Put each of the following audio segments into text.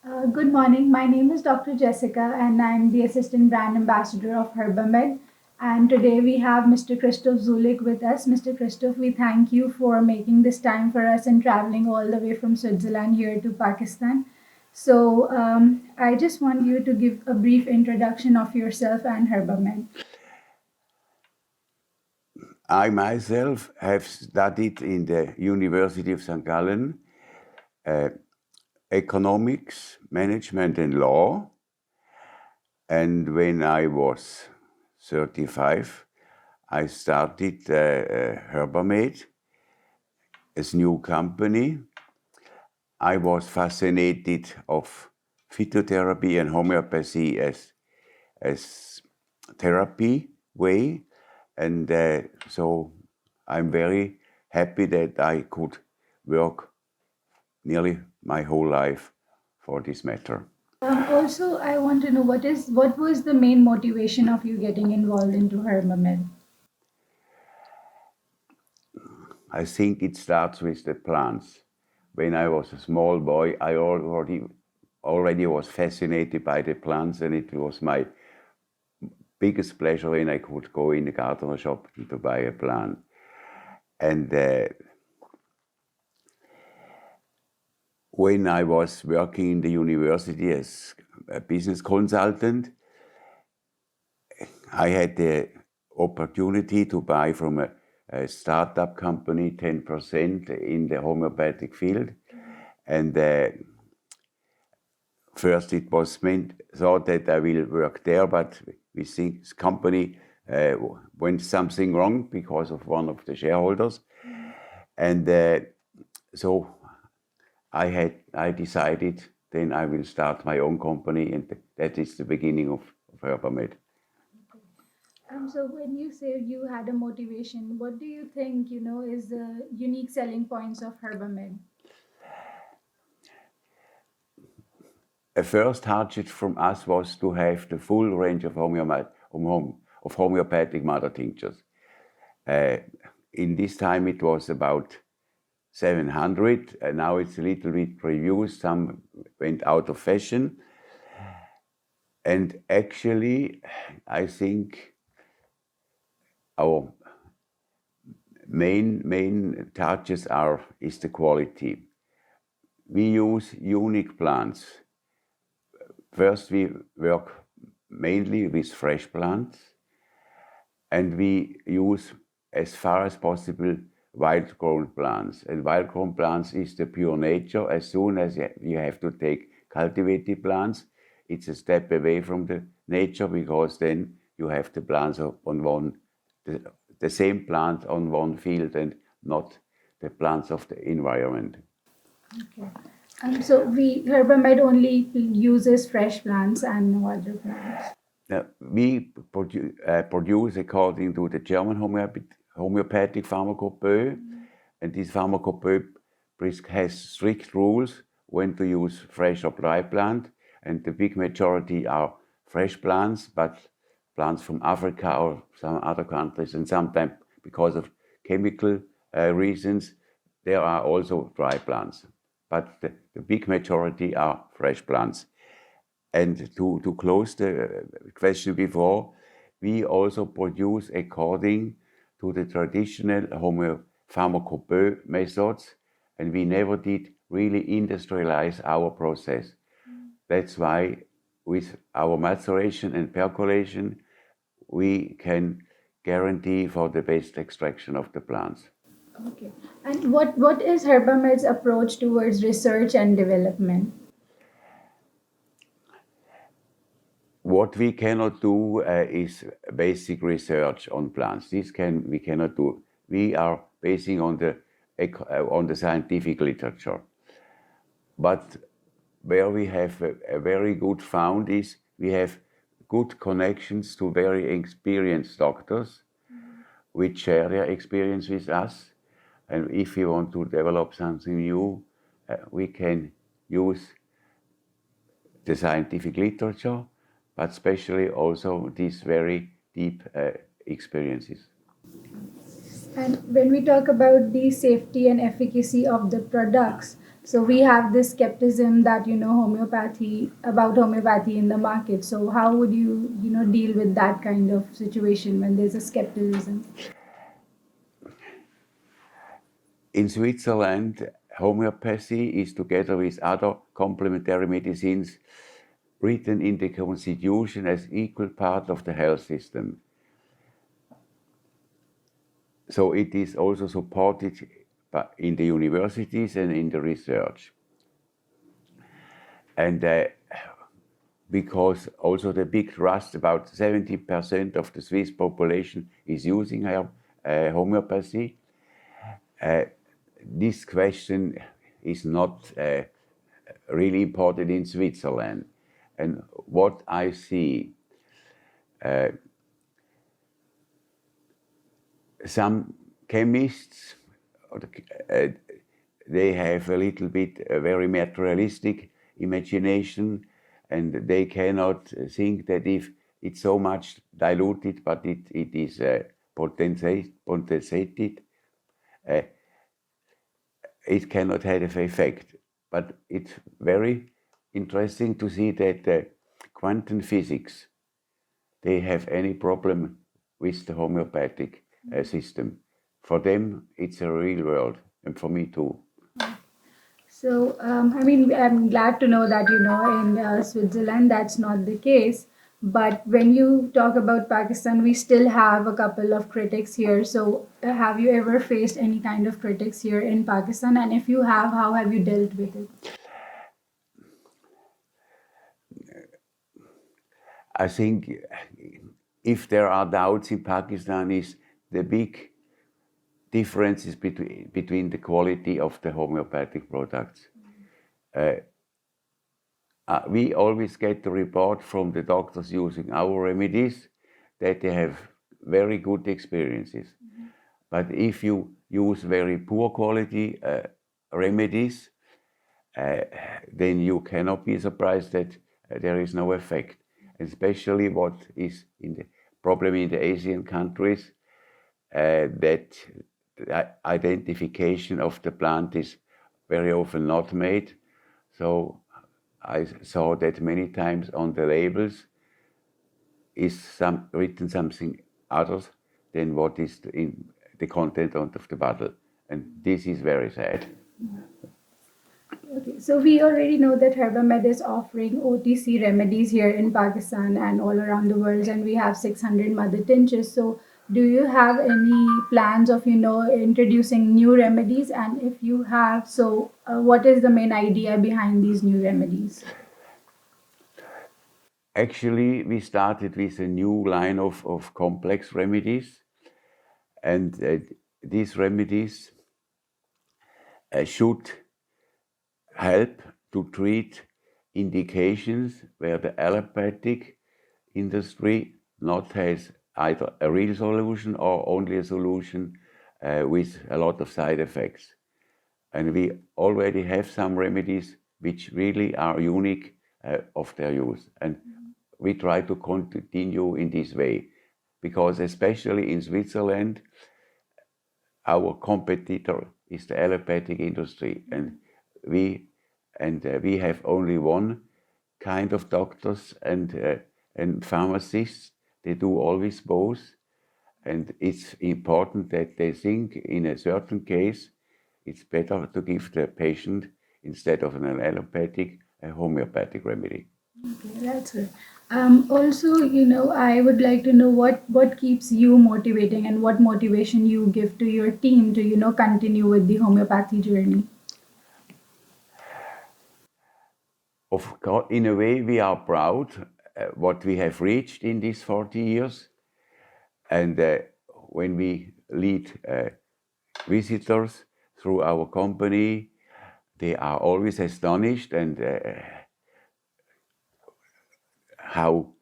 Good morning. My name is Dr. Jessica, and I'm the Assistant Brand Ambassador of Herbamed. And today we have Mr. Christoph Züllig with us. Mr. Christoph, we thank you for making this time for us and traveling all the way from Switzerland here to Pakistan. So I just want you to give a brief introduction of yourself and Herbamed. I myself have studied in the University of St. Gallen economics, management, and law. And when I was 35, I started Herbamed as new company. I was fascinated of phytotherapy and homeopathy as therapy way. And so I'm very happy that I could work nearly my whole life for this matter. Also, I want to know what was the main motivation of you getting involved into Herbamed? I think it starts with the plants. When I was a small boy, I already was fascinated by the plants, and it was my biggest pleasure when I could go in the gardener shop to buy a plant. And when I was working in the university as a business consultant, I had the opportunity to buy from a startup company 10% in the homeopathic field. And first it was thought that I will work there, but we think this company went something wrong because of one of the shareholders. And so I decided then I will start my own company, and that is the beginning of Herbamed. So when you say you had a motivation, what do you think, is the unique selling points of Herbamed? A first target from us was to have the full range of homeopathic mother tinctures. In this time it was about 700, and now it's a little bit reduced. Some went out of fashion. And actually, I think our main targets is the quality. We use unique plants. First, we work mainly with fresh plants, and we use as far as possible wild-grown plants. And wild-grown plants is the pure nature. As soon as you have to take cultivated plants, it's a step away from the nature, because then you have the plants on the same plant on one field and not the plants of the environment. Okay. So Herbamed only uses fresh plants and no other plants. We produce according to the German Homeopathic Pharmacopoeia, and this Pharmacopoeia has strict rules when to use fresh or dry plant, and the big majority are fresh plants, but plants from Africa or some other countries, and sometimes because of chemical reasons, there are also dry plants. But the big majority are fresh plants. And to close the question before, we also produce according to the traditional pharmacopoeia methods, and we never did really industrialize our process. That's why with our maceration and percolation, we can guarantee for the best extraction of the plants. Okay. And what is Herbamed's approach towards research and development? What we cannot do is basic research on plants. We cannot do. We are basing on the scientific literature. But where we have a very good found is we have good connections to very experienced doctors, which share their experience with us. And if we want to develop something new, we can use the scientific literature, but especially also these very deep experiences. And when we talk about the safety and efficacy of the products, So we have this skepticism that homeopathy in the market. So how would you deal with that kind of situation when there's a skepticism? In Switzerland, homeopathy is, together with other complementary medicines, written in the constitution as equal part of the health system. So it is also supported in the universities and in the research. And because also the big trust, about 70% of the Swiss population is using homeopathy, this question is not really important in Switzerland. And what I see, some chemists, they have a little bit a very materialistic imagination, and they cannot think that if it's so much diluted, but it is potentiated, it cannot have an effect. But it's very interesting to see that quantum physics, they have any problem with the homeopathic system. For them, it's a real world, and for me too. So, I'm glad to know that, in Switzerland that's not the case. But when you talk about Pakistan, we still have a couple of critics here. So, have you ever faced any kind of critics here in Pakistan? And if you have, how have you dealt with it? I think if there are doubts in Pakistan, is the big differences between the quality of the homeopathic products. We always get the report from the doctors using our remedies that they have very good experiences. Mm-hmm. But if you use very poor quality remedies, then you cannot be surprised that there is no effect. Especially what is in the problem in the Asian countries, that the identification of the plant is very often not made. So I saw that many times on the labels is written something other than what is in the content of the bottle, and this is very sad. Okay, so we already know that Herbamed is offering OTC remedies here in Pakistan and all around the world, and we have 600 mother tinctures. So, do you have any plans of introducing new remedies? And if you have, so what is the main idea behind these new remedies? Actually, we started with a new line of complex remedies, and these remedies should help to treat indications where the allopathic industry not has either a real solution or only a solution with a lot of side effects. And we already have some remedies which really are unique of their use. And we try to continue in this way, because especially in Switzerland, our competitor is the allopathic industry, and we have only one kind of doctors and pharmacists. They do always both, and it's important that they think in a certain case it's better to give the patient, instead of an allopathic, a homeopathic remedy. Okay, that's good. Also, I would like to know what keeps you motivating and what motivation you give to your team to, continue with the homeopathy journey. Of course, in a way, we are proud what we have reached in these 40 years. And when we lead visitors through our company, they are always astonished, and how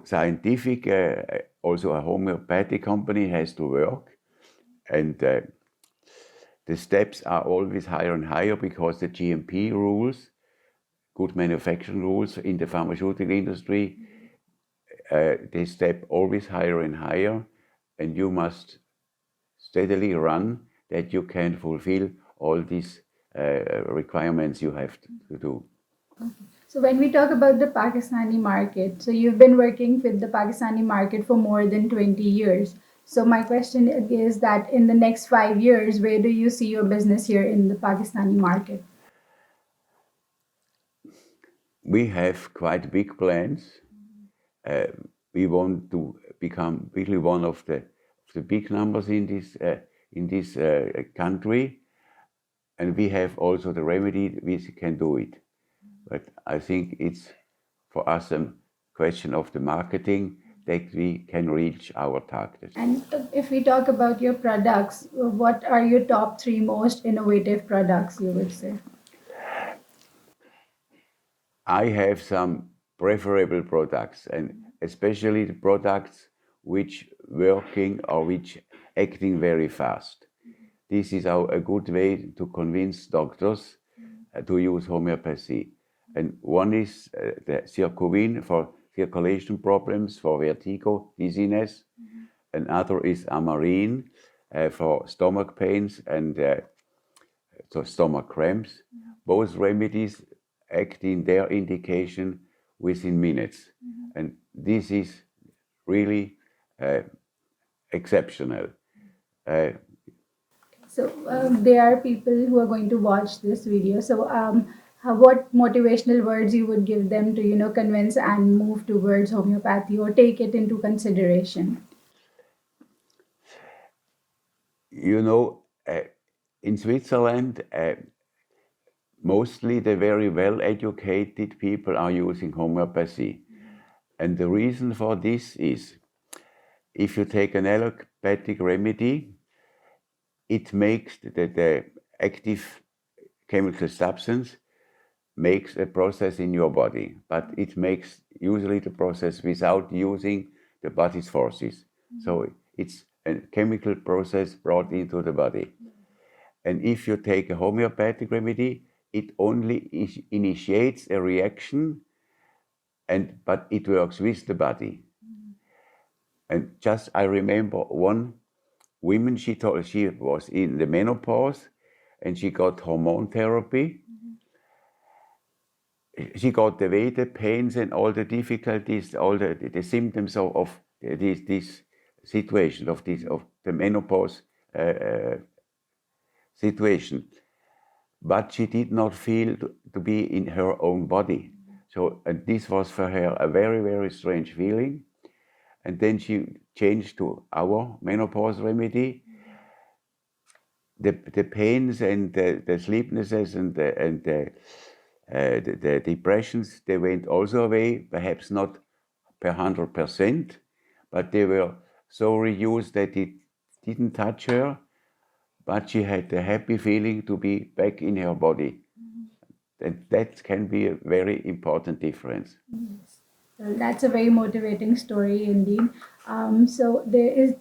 scientific also a homeopathic company has to work. And the steps are always higher and higher, because the GMP rules, good manufacturing rules in the pharmaceutical industry, they step always higher and higher, and you must steadily run that you can fulfill all these requirements you have to do. So when we talk about the Pakistani market, so you've been working with the Pakistani market for more than 20 years. So my question is that in the next 5 years, where do you see your business here in the Pakistani market? We have quite big plans. We want to become really one of the big numbers in this country, and we have also the remedy we can do it. But I think it's for us a question of the marketing that we can reach our target. And if we talk about your products, what are your top 3 most innovative products, you would say? I have some preferable products, and especially the products which working or which acting very fast. This is a good way to convince doctors to use homeopathy. And one is the Circovin for circulation problems, for vertigo, dizziness. Another is Amarine for stomach pains and so stomach cramps. Both remedies act in their indication within minutes. And this is really exceptional. So there are people who are going to watch this video. So what motivational words you would give them to convince and move towards homeopathy or take it into consideration? In Switzerland, mostly the very well-educated people are using homeopathy. And the reason for this is, if you take an allopathic remedy, it makes the active chemical substance makes a process in your body, but it makes usually the process without using the body's forces. So it's a chemical process brought into the body. And if you take a homeopathic remedy, it only initiates a reaction, but it works with the body. And just I remember one woman, she told she was in the menopause and she got hormone therapy. She got away the pains and all the difficulties, all the symptoms of this situation, of the menopause situation. But she did not feel to be in her own body. So this was for her a very, very strange feeling. And then she changed to our menopause remedy. The pains and the sleeplessness and the depressions, they went also away, perhaps not per 100%, but they were so reduced that it didn't touch her, but she had a happy feeling to be back in her body. And that can be a very important difference. Yes. Well, that's a very motivating story indeed. So there is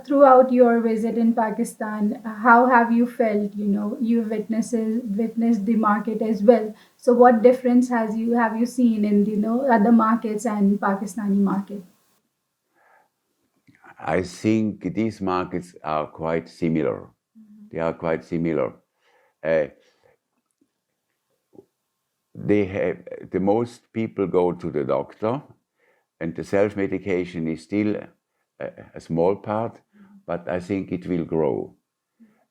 throughout your visit in Pakistan, how have you felt? You witnessed the market as well. So what difference have you seen in other markets and Pakistani market? I think these markets are quite similar. They are quite similar. They have the most people go to the doctor, and the self-medication is still a small part, but I think it will grow.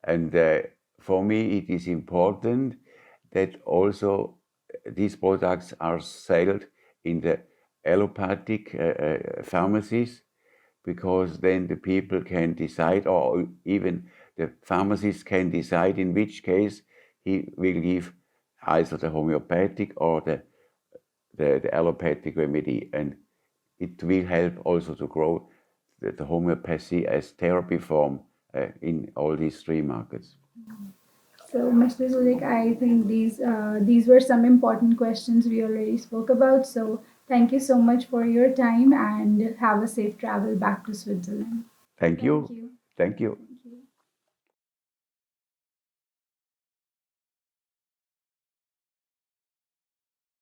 And for me, it is important that also these products are sold in the allopathic pharmacies, because then the people can decide, or even the pharmacist can decide in which case he will give either the homeopathic or the allopathic remedy. And it will help also to grow the homeopathy as therapy form in all these 3 markets. So, Mr. Züllig, I think these were some important questions we already spoke about. So, thank you so much for your time and have a safe travel back to Switzerland. Thank you. Thank you.